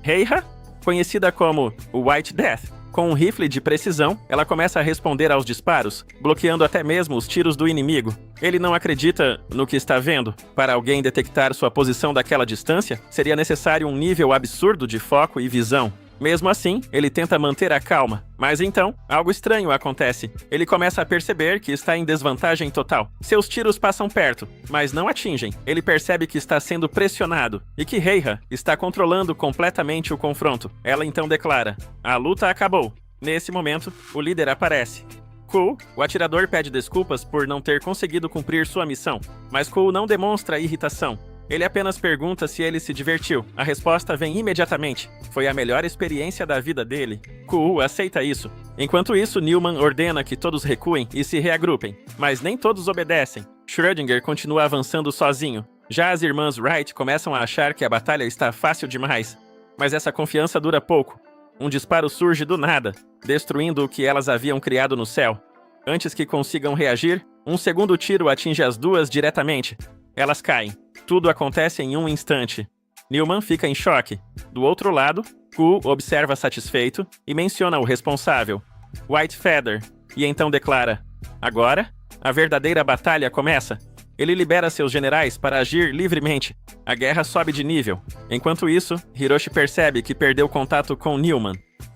Heiha, conhecida como o White Death, com um rifle de precisão, ela começa a responder aos disparos, bloqueando até mesmo os tiros do inimigo. Ele não acredita no que está vendo. Para alguém detectar sua posição daquela distância, seria necessário um nível absurdo de foco e visão. Mesmo assim, ele tenta manter a calma. Mas então, algo estranho acontece. Ele começa a perceber que está em desvantagem total. Seus tiros passam perto, mas não atingem. Ele percebe que está sendo pressionado e que Heiha está controlando completamente o confronto. Ela então declara: a luta acabou. Nesse momento, o líder aparece. Cole, o atirador, pede desculpas por não ter conseguido cumprir sua missão, mas Cole não demonstra irritação. Ele apenas pergunta se ele se divertiu. A resposta vem imediatamente. Foi a melhor experiência da vida dele. Cole aceita isso. Enquanto isso, Newman ordena que todos recuem e se reagrupem. Mas nem todos obedecem. Schrödinger continua avançando sozinho. Já as irmãs Wright começam a achar que a batalha está fácil demais. Mas essa confiança dura pouco. Um disparo surge do nada, destruindo o que elas haviam criado no céu. Antes que consigam reagir, um segundo tiro atinge as duas diretamente. Elas caem. Tudo acontece em um instante. Newman fica em choque. Do outro lado, Ku observa satisfeito e menciona o responsável, White Feather, e então declara: agora, a verdadeira batalha começa. Ele libera seus generais para agir livremente. A guerra sobe de nível. Enquanto isso, Hiroshi percebe que perdeu contato com Newman.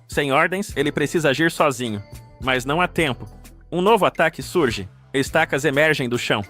Sem ordens, ele precisa agir sozinho. Mas não há tempo. Um novo ataque surge. Estacas emergem do chão.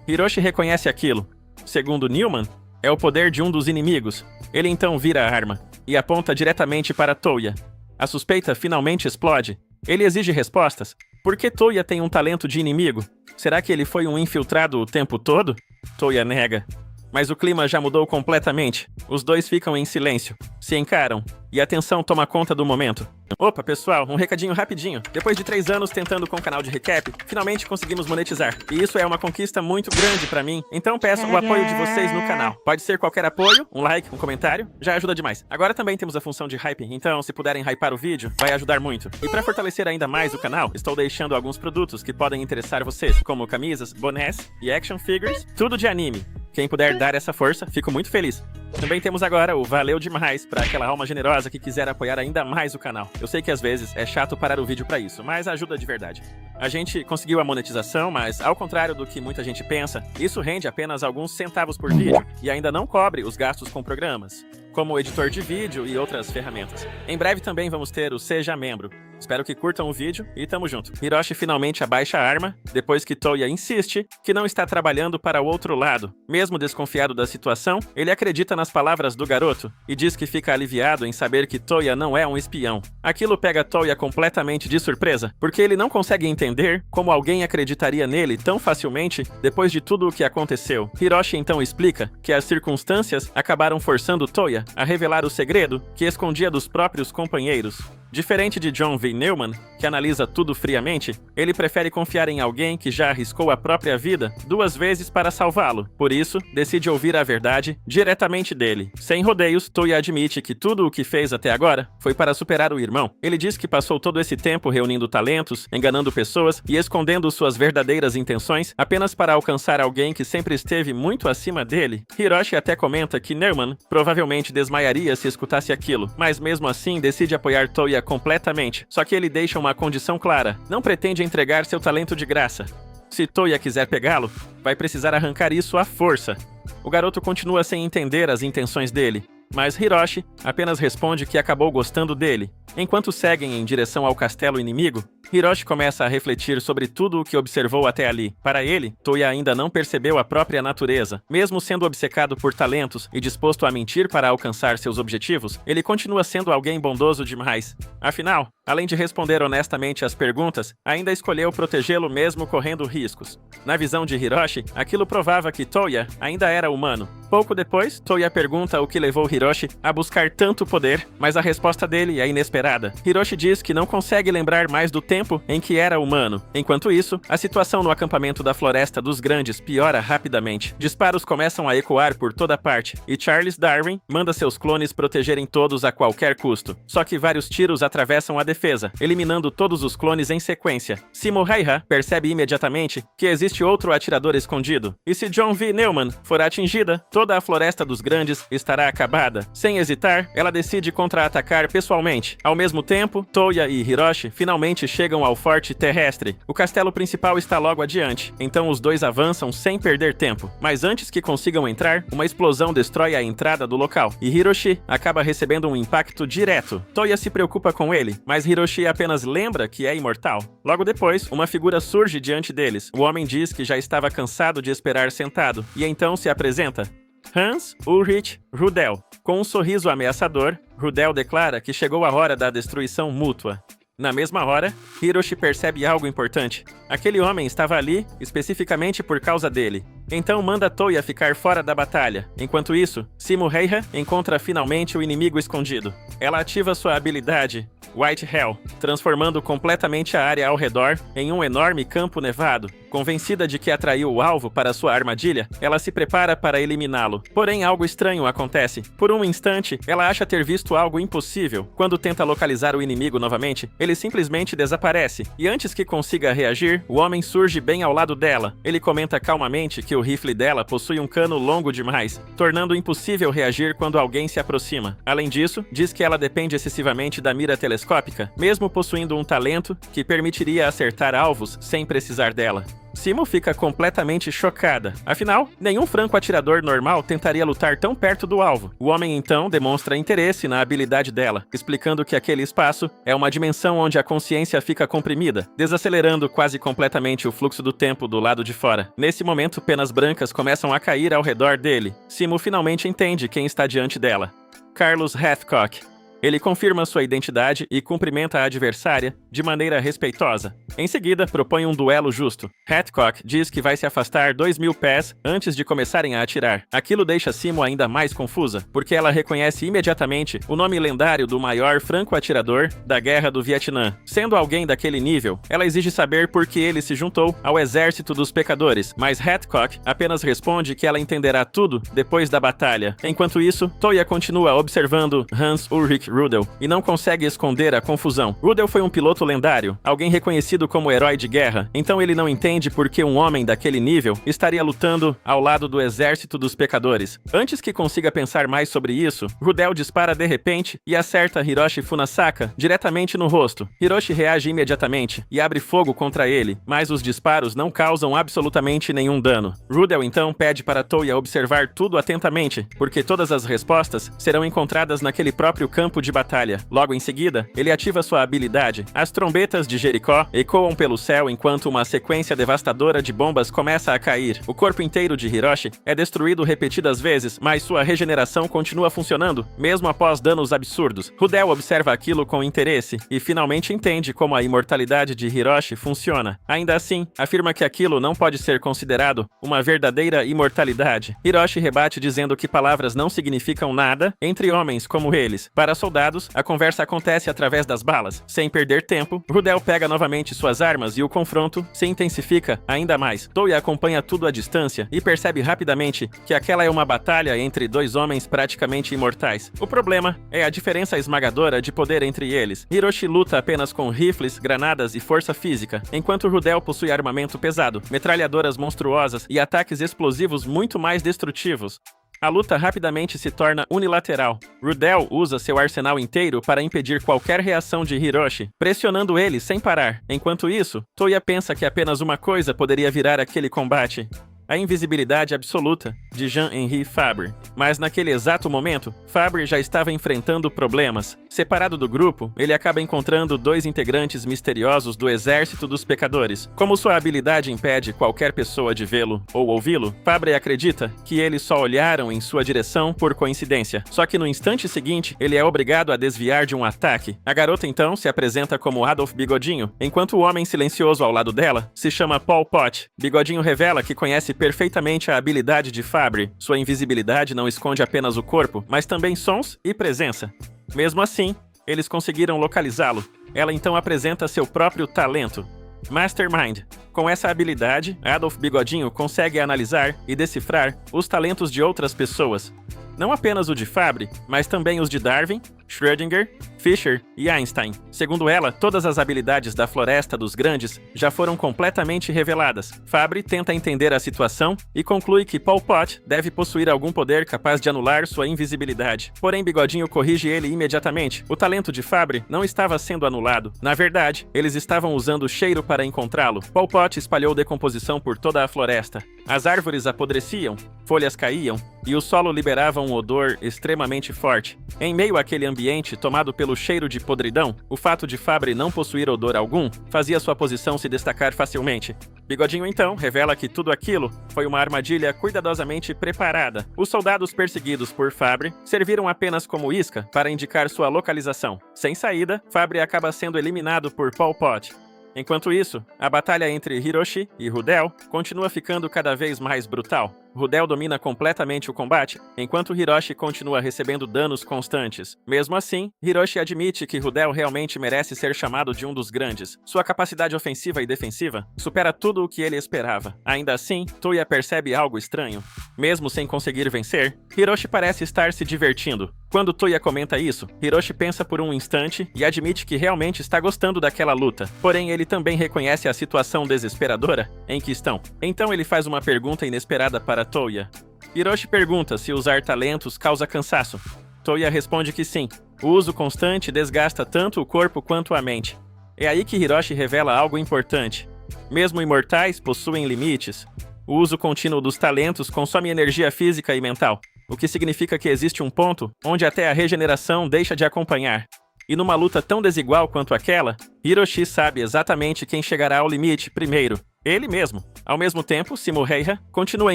Hiroshi reconhece aquilo. Segundo Newman, é o poder de um dos inimigos. Ele então vira a arma e aponta diretamente para Toya. A suspeita finalmente explode. Ele exige respostas. Por que Toya tem um talento de inimigo? Será que ele foi um infiltrado o tempo todo? Toya nega. Mas o clima já mudou completamente. Os dois ficam em silêncio, se encaram, e a tensão toma conta do momento. Opa, pessoal, um recadinho rapidinho. Depois de 3 anos tentando com o canal de recap, finalmente conseguimos monetizar. E isso é uma conquista muito grande pra mim, então peço o apoio de vocês no canal. Pode ser qualquer apoio, um like, um comentário, já ajuda demais. Agora também temos a função de hype, então se puderem hypar o vídeo, vai ajudar muito. E pra fortalecer ainda mais o canal, estou deixando alguns produtos que podem interessar vocês, como camisas, bonés e action figures, tudo de anime. Quem puder dar essa força, fico muito feliz. Também temos agora o Valeu Demais para aquela alma generosa que quiser apoiar ainda mais o canal. Eu sei que às vezes é chato parar o vídeo para isso, mas ajuda de verdade. A gente conseguiu a monetização, mas ao contrário do que muita gente pensa, isso rende apenas alguns centavos por vídeo e ainda não cobre os gastos com programas, como o editor de vídeo e outras ferramentas. Em breve também vamos ter o Seja Membro. Espero que curtam o vídeo e tamo junto. Hiroshi finalmente abaixa a arma, depois que Toya insiste que não está trabalhando para o outro lado. Mesmo desconfiado da situação, ele acredita nas palavras do garoto e diz que fica aliviado em saber que Toya não é um espião. Aquilo pega Toya completamente de surpresa, porque ele não consegue entender como alguém acreditaria nele tão facilmente depois de tudo o que aconteceu. Hiroshi então explica que as circunstâncias acabaram forçando Toya a revelar o segredo que escondia dos próprios companheiros. Diferente de John V. Neumann, que analisa tudo friamente, ele prefere confiar em alguém que já arriscou a própria vida 2 vezes para salvá-lo. Por isso, decide ouvir a verdade diretamente dele. Sem rodeios, Toya admite que tudo o que fez até agora foi para superar o irmão. Ele diz que passou todo esse tempo reunindo talentos, enganando pessoas e escondendo suas verdadeiras intenções apenas para alcançar alguém que sempre esteve muito acima dele. Hiroshi até comenta que Neumann provavelmente desmaiaria se escutasse aquilo, mas mesmo assim decide apoiar Toya completamente, só que ele deixa uma condição clara: não pretende entregar seu talento de graça. Se Toya quiser pegá-lo, vai precisar arrancar isso à força. O garoto continua sem entender as intenções dele, mas Hiroshi apenas responde que acabou gostando dele. Enquanto seguem em direção ao castelo inimigo, Hiroshi começa a refletir sobre tudo o que observou até ali. Para ele, Toya ainda não percebeu a própria natureza. Mesmo sendo obcecado por talentos e disposto a mentir para alcançar seus objetivos, ele continua sendo alguém bondoso demais. Afinal, além de responder honestamente às perguntas, ainda escolheu protegê-lo mesmo correndo riscos. Na visão de Hiroshi, aquilo provava que Toya ainda era humano. Pouco depois, Toya pergunta o que levou Hiroshi a buscar tanto poder, mas a resposta dele é inesperada. Hiroshi diz que não consegue lembrar mais do tempo em que era humano. Enquanto isso, a situação no acampamento da Floresta dos Grandes piora rapidamente. Disparos começam a ecoar por toda parte, e Charles Darwin manda seus clones protegerem todos a qualquer custo. Só que vários tiros atravessam a defesa, eliminando todos os clones em sequência. Simo Heiha percebe imediatamente que existe outro atirador escondido, e se John V. Neumann for atingida, toda a Floresta dos Grandes estará acabada. Sem hesitar, ela decide contra-atacar pessoalmente. Ao mesmo tempo, Toya e Hiroshi finalmente chegam ao forte terrestre. O castelo principal está logo adiante, então os dois avançam sem perder tempo. Mas antes que consigam entrar, uma explosão destrói a entrada do local, e Hiroshi acaba recebendo um impacto direto. Toya se preocupa com ele, mas Hiroshi apenas lembra que é imortal. Logo depois, uma figura surge diante deles. O homem diz que já estava cansado de esperar sentado, e então se apresenta. Hans Ulrich Rudel. Com um sorriso ameaçador, Rudel declara que chegou a hora da destruição mútua. Na mesma hora, Hiroshi percebe algo importante. Aquele homem estava ali especificamente por causa dele. Então manda Toya ficar fora da batalha. Enquanto isso, Simo Heiha encontra finalmente o inimigo escondido. Ela ativa sua habilidade, White Hell, transformando completamente a área ao redor em um enorme campo nevado. Convencida de que atraiu o alvo para sua armadilha, ela se prepara para eliminá-lo. Porém, algo estranho acontece. Por um instante, ela acha ter visto algo impossível. Quando tenta localizar o inimigo novamente, ele simplesmente desaparece. E antes que consiga reagir, o homem surge bem ao lado dela. Ele comenta calmamente que o rifle dela possui um cano longo demais, tornando impossível reagir quando alguém se aproxima. Além disso, diz que ela depende excessivamente da mira telescópica, mesmo possuindo um talento que permitiria acertar alvos sem precisar dela. Simo fica completamente chocada. Afinal, nenhum franco-atirador normal tentaria lutar tão perto do alvo. O homem então demonstra interesse na habilidade dela, explicando que aquele espaço é uma dimensão onde a consciência fica comprimida, desacelerando quase completamente o fluxo do tempo do lado de fora. Nesse momento, penas brancas começam a cair ao redor dele. Simo finalmente entende quem está diante dela. Carlos Hathcock. Ele confirma sua identidade e cumprimenta a adversária de maneira respeitosa. Em seguida, propõe um duelo justo. Hathcock diz que vai se afastar 2.000 pés antes de começarem a atirar. Aquilo deixa Simo ainda mais confusa, porque ela reconhece imediatamente o nome lendário do maior franco-atirador da Guerra do Vietnã. Sendo alguém daquele nível, ela exige saber por que ele se juntou ao exército dos pecadores, mas Hathcock apenas responde que ela entenderá tudo depois da batalha. Enquanto isso, Toya continua observando Hans Ulrich Rudel e não consegue esconder a confusão. Rudel foi um piloto lendário, alguém reconhecido como herói de guerra, então ele não entende por que um homem daquele nível estaria lutando ao lado do exército dos pecadores. Antes que consiga pensar mais sobre isso, Rudel dispara de repente e acerta Hiroshi Funasaka diretamente no rosto. Hiroshi reage imediatamente e abre fogo contra ele, mas os disparos não causam absolutamente nenhum dano. Rudel então pede para Toya observar tudo atentamente, porque todas as respostas serão encontradas naquele próprio campo de batalha. Logo em seguida, ele ativa sua habilidade. As trombetas de Jericó ecoam pelo céu enquanto uma sequência devastadora de bombas começa a cair. O corpo inteiro de Hiroshi é destruído repetidas vezes, mas sua regeneração continua funcionando, mesmo após danos absurdos. Rudel observa aquilo com interesse e finalmente entende como a imortalidade de Hiroshi funciona. Ainda assim, afirma que aquilo não pode ser considerado uma verdadeira imortalidade. Hiroshi rebate dizendo que palavras não significam nada entre homens como eles. Para soldados, a conversa acontece através das balas. Sem perder tempo, Rudel pega novamente suas armas e o confronto se intensifica ainda mais. Toya acompanha tudo à distância e percebe rapidamente que aquela é uma batalha entre dois homens praticamente imortais. O problema é a diferença esmagadora de poder entre eles. Hiroshi luta apenas com rifles, granadas e força física, enquanto Rudel possui armamento pesado, metralhadoras monstruosas e ataques explosivos muito mais destrutivos. A luta rapidamente se torna unilateral. Rudel usa seu arsenal inteiro para impedir qualquer reação de Hiroshi, pressionando ele sem parar. Enquanto isso, Toya pensa que apenas uma coisa poderia virar aquele combate: a invisibilidade absoluta de Jean-Henri Fabre. Mas naquele exato momento, Fabre já estava enfrentando problemas. Separado do grupo, ele acaba encontrando dois integrantes misteriosos do Exército dos Pecadores. Como sua habilidade impede qualquer pessoa de vê-lo ou ouvi-lo, Fabre acredita que eles só olharam em sua direção por coincidência. Só que no instante seguinte, ele é obrigado a desviar de um ataque. A garota então se apresenta como Adolf Bigodinho, enquanto o homem silencioso ao lado dela se chama Pol Pot. Bigodinho revela que conhece perfeitamente a habilidade de Fabre. Sua invisibilidade não esconde apenas o corpo, mas também sons e presença. Mesmo assim, eles conseguiram localizá-lo. Ela então apresenta seu próprio talento, Mastermind. Com essa habilidade, Adolf Bigodinho consegue analisar e decifrar os talentos de outras pessoas. Não apenas o de Fabre, mas também os de Darwin, Schrödinger, Fischer e Einstein. Segundo ela, todas as habilidades da Floresta dos Grandes já foram completamente reveladas. Fabre tenta entender a situação e conclui que Pol Pot deve possuir algum poder capaz de anular sua invisibilidade. Porém, Bigodinho corrige ele imediatamente. O talento de Fabre não estava sendo anulado. Na verdade, eles estavam usando o cheiro para encontrá-lo. Pol Pot espalhou decomposição por toda a floresta. As árvores apodreciam, folhas caíam e o solo liberava um odor extremamente forte. Em meio àquele ambiente tomado pelo cheiro de podridão, o fato de Fabre não possuir odor algum fazia sua posição se destacar facilmente. Bigodinho então revela que tudo aquilo foi uma armadilha cuidadosamente preparada. Os soldados perseguidos por Fabre serviram apenas como isca para indicar sua localização. Sem saída, Fabre acaba sendo eliminado por Pol Pot. Enquanto isso, a batalha entre Hiroshi e Rudel continua ficando cada vez mais brutal. Rudel domina completamente o combate, enquanto Hiroshi continua recebendo danos constantes. Mesmo assim, Hiroshi admite que Rudel realmente merece ser chamado de um dos grandes. Sua capacidade ofensiva e defensiva supera tudo o que ele esperava. Ainda assim, Toya percebe algo estranho. Mesmo sem conseguir vencer, Hiroshi parece estar se divertindo. Quando Toya comenta isso, Hiroshi pensa por um instante e admite que realmente está gostando daquela luta. Porém, ele também reconhece a situação desesperadora em que estão. Então ele faz uma pergunta inesperada para Toya. Hiroshi pergunta se usar talentos causa cansaço. Toya responde que sim. O uso constante desgasta tanto o corpo quanto a mente. É aí que Hiroshi revela algo importante. Mesmo imortais possuem limites. O uso contínuo dos talentos consome energia física e mental, o que significa que existe um ponto onde até a regeneração deixa de acompanhar. E numa luta tão desigual quanto aquela, Hiroshi sabe exatamente quem chegará ao limite primeiro. Ele mesmo. Ao mesmo tempo, Simo Heiha continua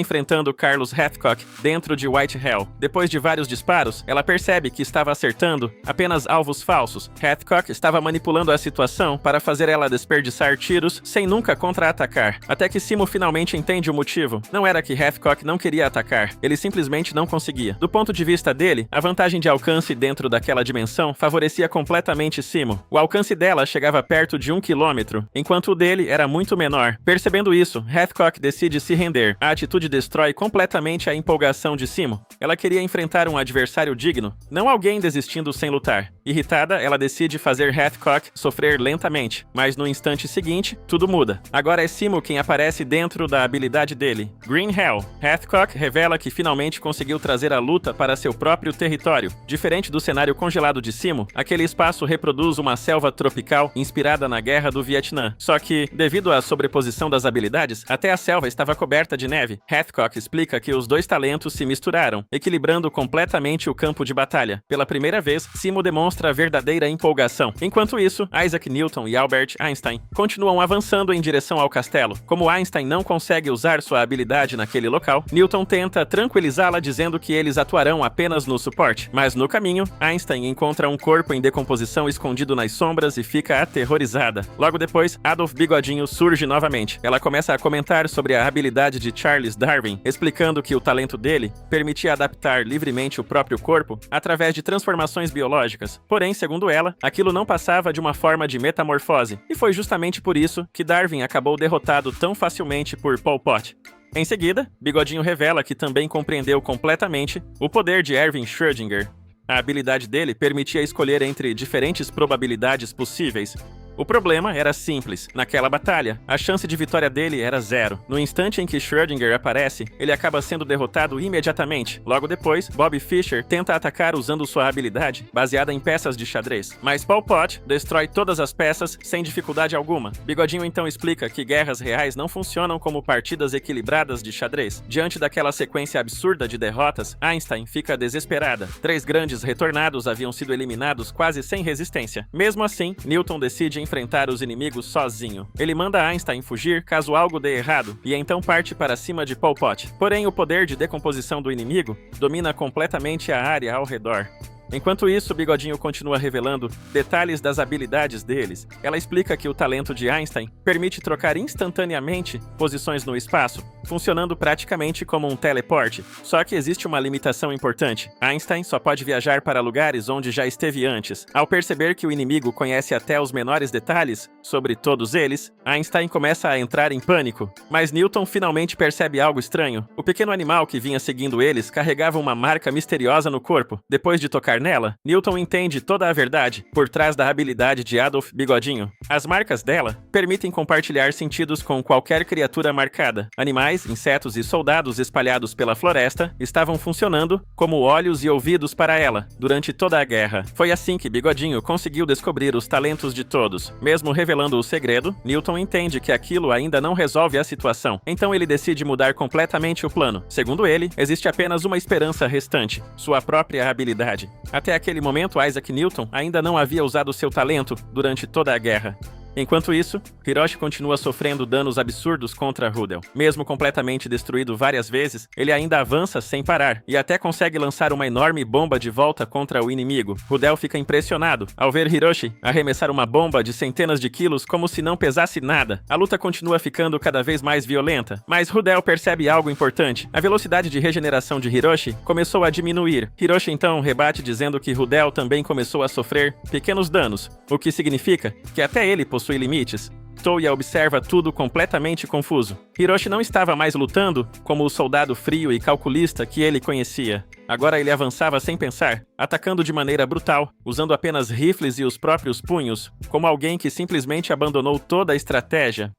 enfrentando Carlos Hathcock dentro de Whitehall. Depois de vários disparos, ela percebe que estava acertando apenas alvos falsos. Hathcock estava manipulando a situação para fazer ela desperdiçar tiros sem nunca contra-atacar. Até que Simo finalmente entende o motivo. Não era que Hathcock não queria atacar, ele simplesmente não conseguia. Do ponto de vista dele, a vantagem de alcance dentro daquela dimensão favorecia completamente Simo. O alcance dela chegava perto de 1 quilômetro, enquanto o dele era muito menor. Percebendo isso, Hathcock decide se render. A atitude destrói completamente a empolgação de Simo. Ela queria enfrentar um adversário digno, não alguém desistindo sem lutar. Irritada, ela decide fazer Hathcock sofrer lentamente, mas no instante seguinte, tudo muda. Agora é Simo quem aparece dentro da habilidade dele, Green Hell. Hathcock revela que finalmente conseguiu trazer a luta para seu próprio território. Diferente do cenário congelado de Simo, aquele espaço reproduz uma selva tropical inspirada na Guerra do Vietnã. Só que, devido à sobreposição das habilidades, até a selva estava coberta de neve. Hathcock explica que os dois talentos se misturaram, equilibrando completamente o campo de batalha. Pela primeira vez, Simo demonstra verdadeira empolgação. Enquanto isso, Isaac Newton e Albert Einstein continuam avançando em direção ao castelo. Como Einstein não consegue usar sua habilidade naquele local, Newton tenta tranquilizá-la dizendo que eles atuarão apenas no suporte. Mas no caminho, Einstein encontra um corpo em decomposição escondido nas sombras e fica aterrorizada. Logo depois, Adolf Bigodinho surge novamente. Ela começa a comentar sobre a habilidade de Charles Darwin, explicando que o talento dele permitia adaptar livremente o próprio corpo através de transformações biológicas. Porém, segundo ela, aquilo não passava de uma forma de metamorfose, e foi justamente por isso que Darwin acabou derrotado tão facilmente por Pol Pot. Em seguida, Bigodinho revela que também compreendeu completamente o poder de Erwin Schrödinger. A habilidade dele permitia escolher entre diferentes probabilidades possíveis. O problema era simples. Naquela batalha, a chance de vitória dele era 0. No instante em que Schrödinger aparece, ele acaba sendo derrotado imediatamente. Logo depois, Bob Fischer tenta atacar usando sua habilidade, baseada em peças de xadrez. Mas Pol Pot destrói todas as peças sem dificuldade alguma. Bigodinho então explica que guerras reais não funcionam como partidas equilibradas de xadrez. Diante daquela sequência absurda de derrotas, Einstein fica desesperada. 3 grandes retornados haviam sido eliminados quase sem resistência. Mesmo assim, Newton decide enfrentar os inimigos sozinho. Ele manda Einstein fugir caso algo dê errado, e então parte para cima de Pol Pot. Porém, o poder de decomposição do inimigo domina completamente a área ao redor. Enquanto isso, Bigodinho continua revelando detalhes das habilidades deles. Ela explica que o talento de Einstein permite trocar instantaneamente posições no espaço, funcionando praticamente como um teleporte. Só que existe uma limitação importante. Einstein só pode viajar para lugares onde já esteve antes. Ao perceber que o inimigo conhece até os menores detalhes sobre todos eles, Einstein começa a entrar em pânico. Mas Newton finalmente percebe algo estranho. O pequeno animal que vinha seguindo eles carregava uma marca misteriosa no corpo. Depois de tocar nela, Newton entende toda a verdade por trás da habilidade de Adolf Bigodinho. As marcas dela permitem compartilhar sentidos com qualquer criatura marcada. Animais, insetos e soldados espalhados pela floresta estavam funcionando como olhos e ouvidos para ela durante toda a guerra. Foi assim que Bigodinho conseguiu descobrir os talentos de todos. Mesmo revelando o segredo, Newton entende que aquilo ainda não resolve a situação. Então ele decide mudar completamente o plano. Segundo ele, existe apenas uma esperança restante: sua própria habilidade. Até aquele momento, Isaac Newton ainda não havia usado seu talento durante toda a guerra. Enquanto isso, Hiroshi continua sofrendo danos absurdos contra Rudel. Mesmo completamente destruído várias vezes, ele ainda avança sem parar, e até consegue lançar uma enorme bomba de volta contra o inimigo. Rudel fica impressionado ao ver Hiroshi arremessar uma bomba de centenas de quilos como se não pesasse nada. A luta continua ficando cada vez mais violenta, mas Rudel percebe algo importante. A velocidade de regeneração de Hiroshi começou a diminuir. Hiroshi então rebate dizendo que Rudel também começou a sofrer pequenos danos, o que significa que até ele possui limites. Touya observa tudo completamente confuso. Hiroshi não estava mais lutando como o soldado frio e calculista que ele conhecia. Agora ele avançava sem pensar, atacando de maneira brutal, usando apenas rifles e os próprios punhos, como alguém que simplesmente abandonou toda a estratégia.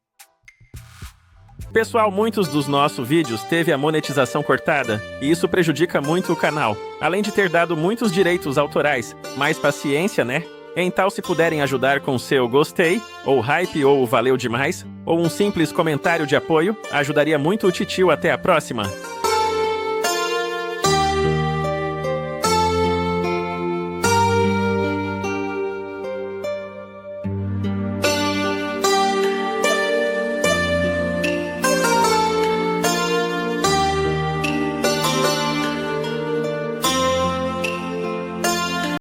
Pessoal, muitos dos nossos vídeos teve a monetização cortada, e isso prejudica muito o canal, além de ter dado muitos direitos autorais. Mais paciência, né? Então, se puderem ajudar com seu gostei, ou hype, ou valeu demais, ou um simples comentário de apoio, ajudaria muito o titio. Até a próxima!